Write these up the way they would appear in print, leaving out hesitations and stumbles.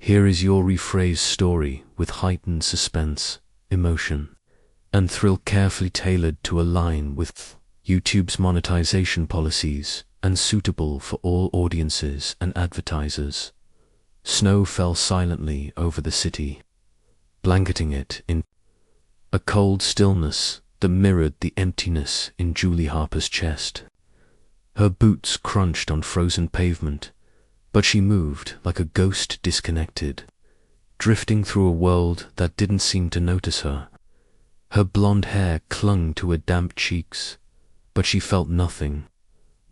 Here is your rephrased story with heightened suspense, emotion, and thrill carefully tailored to align with YouTube's monetization policies and suitable for all audiences and advertisers. Snow fell silently over the city, blanketing it in a cold stillness that mirrored the emptiness in Julie Harper's chest. Her boots crunched on frozen pavement, but she moved like a ghost disconnected, drifting through a world that didn't seem to notice her. Her blonde hair clung to her damp cheeks, but she felt nothing.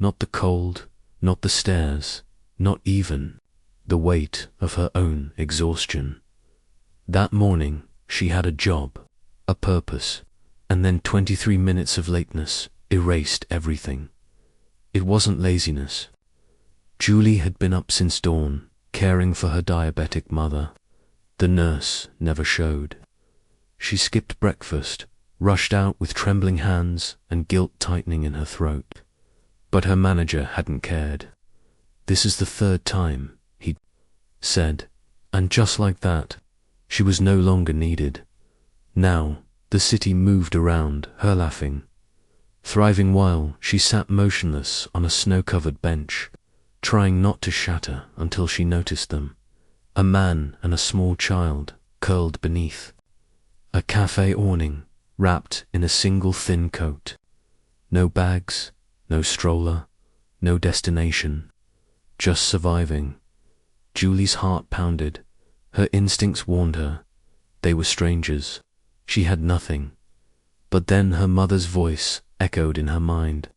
Not the cold, not the stares, not even the weight of her own exhaustion. That morning, she had a job, a purpose, and then 23 minutes of lateness erased everything. It wasn't laziness. Julie had been up since dawn, caring for her diabetic mother. The nurse never showed. She skipped breakfast, rushed out with trembling hands and guilt tightening in her throat. But her manager hadn't cared. "This is the third time," he said, and just like that, she was no longer needed. Now, the city moved around, her laughing, thriving while she sat motionless on a snow-covered bench, trying not to shatter until she noticed them. A man and a small child curled beneath a cafe awning, wrapped in a single thin coat. No bags, no stroller, no destination, just surviving. Julie's heart pounded. Her instincts warned her. They were strangers. She had nothing. But then her mother's voice echoed in her mind.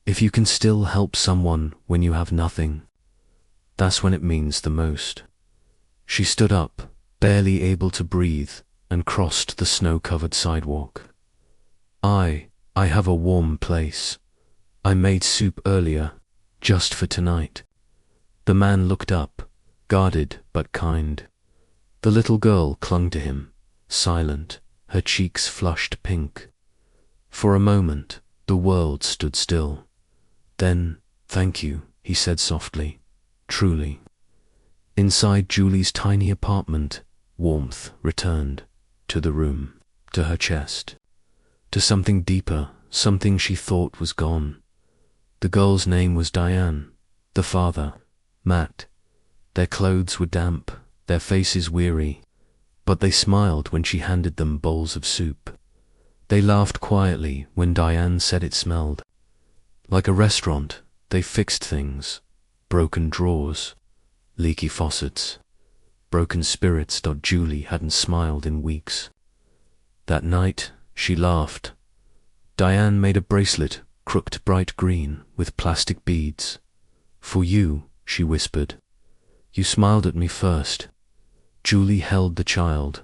If you can still help someone when you have nothing, that's when it means the most. She stood up, barely able to breathe, and crossed the snow-covered sidewalk. I have a warm place. I made soup earlier, just for tonight." The man looked up, guarded but kind. The little girl clung to him, silent, her cheeks flushed pink. For a moment, the world stood still. Then, "Thank you," he said softly, "truly." Inside Julie's tiny apartment, warmth returned to the room, to her chest, to something deeper, something she thought was gone. The girl's name was Diane, the father, Matt. Their clothes were damp, their faces weary, but they smiled when she handed them bowls of soup. They laughed quietly when Diane said it smelled like a restaurant. They fixed things, broken drawers, leaky faucets, broken spirits. Julie hadn't smiled in weeks. That night, she laughed. Diane made a bracelet, crooked bright green, with plastic beads. "For you," she whispered. "You smiled at me first." Julie held the child,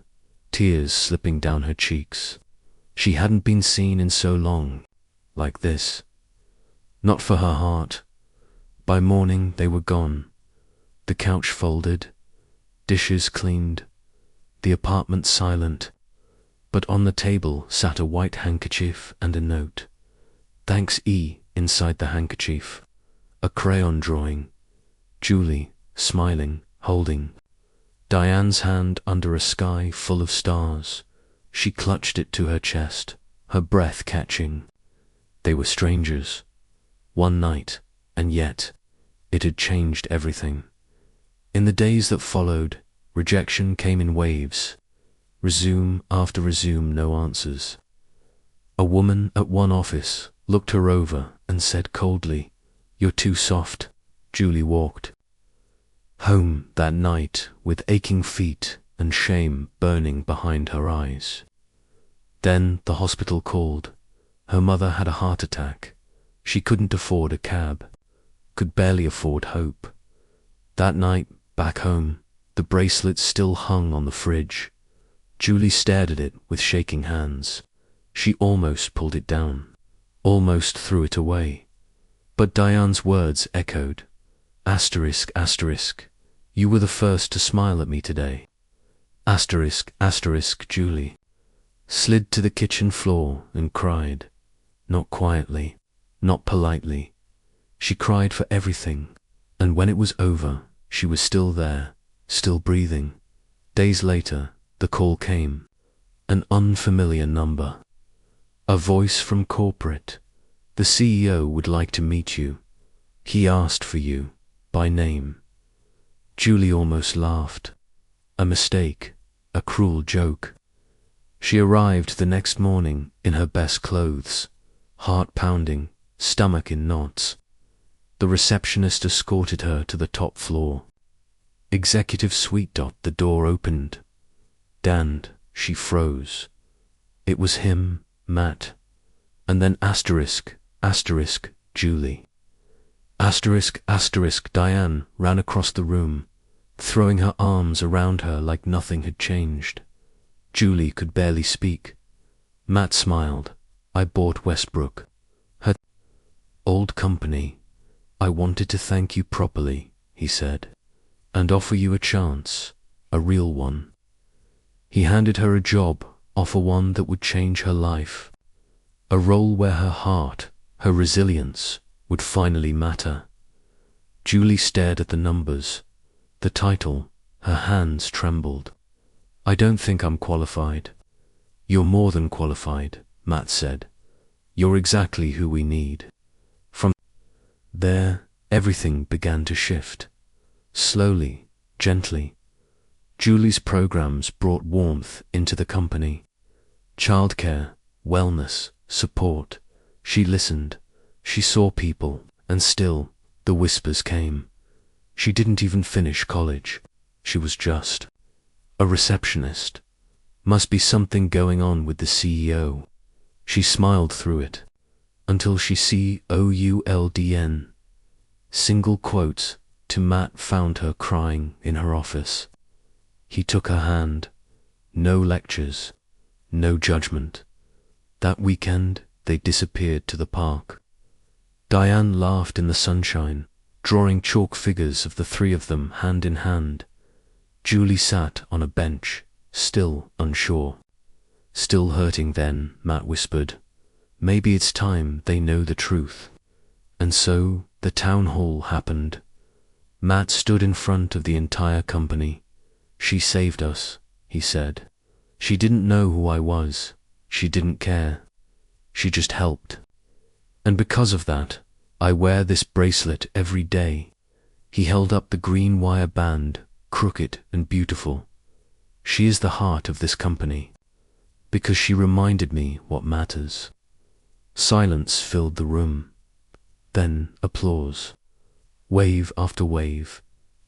tears slipping down her cheeks. She hadn't been seen in so long, like this. Not for her heart. By morning they were gone. The couch folded, dishes cleaned, the apartment silent, but on the table sat a white handkerchief and a note. "Thanks, E," inside the handkerchief. A crayon drawing. Julie, smiling, holding Diane's hand under a sky full of stars. She clutched it to her chest, her breath catching. They were strangers. One night, and yet, it had changed everything. In the days that followed, rejection came in waves. Resume after resume, no answers. A woman at one office looked her over and said coldly, "You're too soft." Julie walked home that night with aching feet and shame burning behind her eyes. Then the hospital called. Her mother had a heart attack. She couldn't afford a cab, could barely afford hope. That night, back home, the bracelet still hung on the fridge. Julie stared at it with shaking hands. She almost pulled it down, almost threw it away. But Diane's words echoed. Asterisk, asterisk, you were the first to smile at me today. Asterisk, asterisk, Julie slid to the kitchen floor and cried. Not quietly, not politely. She cried for everything, and when it was over, she was still there, still breathing. Days later, the call came. An unfamiliar number. A voice from corporate. The CEO would like to meet you. He asked for you, by name. Julie almost laughed. A mistake, a cruel joke. She arrived the next morning in her best clothes, heart pounding, stomach in knots. The receptionist escorted her to the top floor. Executive suite. The door opened. Damned, she froze. It was him, Matt. And then asterisk, Julie. Diane ran across the room, throwing her arms around her like nothing had changed. Julie could barely speak. Matt smiled. I bought Westbrook. Her old company. I wanted to thank you properly, he said, and offer you a chance, a real one. He handed her a job, offer one that would change her life. A role where her heart, her resilience, would finally matter. Julie stared at the numbers, the title. Her hands trembled. I don't think I'm qualified. You're more than qualified, Matt said. You're exactly who we need. From there, everything began to shift. Slowly, gently. Julie's programs brought warmth into the company. Childcare, wellness, support. She listened. She saw people, and still, the whispers came. She didn't even finish college. She was just a receptionist. Must be something going on with the CEO. She smiled through it, until she COULDN. Single quotes to Matt found her crying in her office. He took her hand. No lectures, no judgment. That weekend, they disappeared to the park. Diane laughed in the sunshine, drawing chalk figures of the three of them hand in hand. Julie sat on a bench, still unsure. Still hurting then, Matt whispered. Maybe it's time they know the truth. And so, the town hall happened. Matt stood in front of the entire company. She saved us, he said. She didn't know who I was. She didn't care. She just helped. And because of that, I wear this bracelet every day. He held up the green wire band, crooked and beautiful. She is the heart of this company, because she reminded me what matters. Silence filled the room. Then applause. Wave after wave.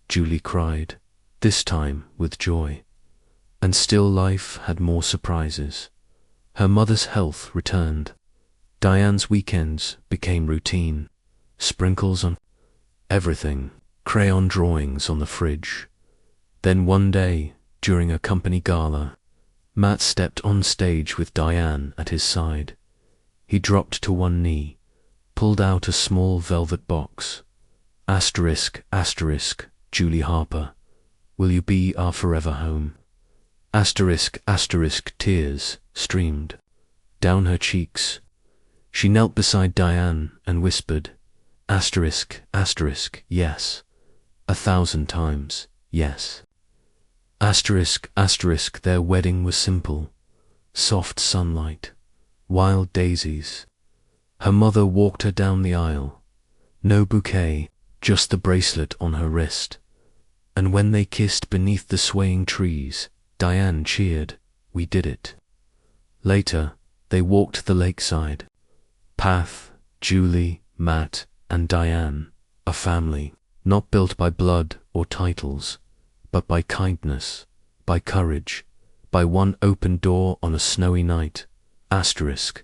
Julie cried, this time with joy. And still life had more surprises. Her mother's health returned. Diane's weekends became routine. Sprinkles on everything, crayon drawings on the fridge. Then one day, during a company gala, Matt stepped on stage with Diane at his side. He dropped to one knee, pulled out a small velvet box. Asterisk, Julie Harper, will you be our forever home? Asterisk, tears streamed down her cheeks. She knelt beside Diane and whispered, asterisk, yes, 1,000 times, yes. Asterisk, their wedding was simple. Soft sunlight, wild daisies. Her mother walked her down the aisle. No bouquet, just the bracelet on her wrist. And when they kissed beneath the swaying trees, Diane cheered, we did it. Later, they walked the lakeside. Path, Julie, Matt, and Diane, a family, not built by blood or titles, but by kindness, by courage, by one open door on a snowy night. Asterisk,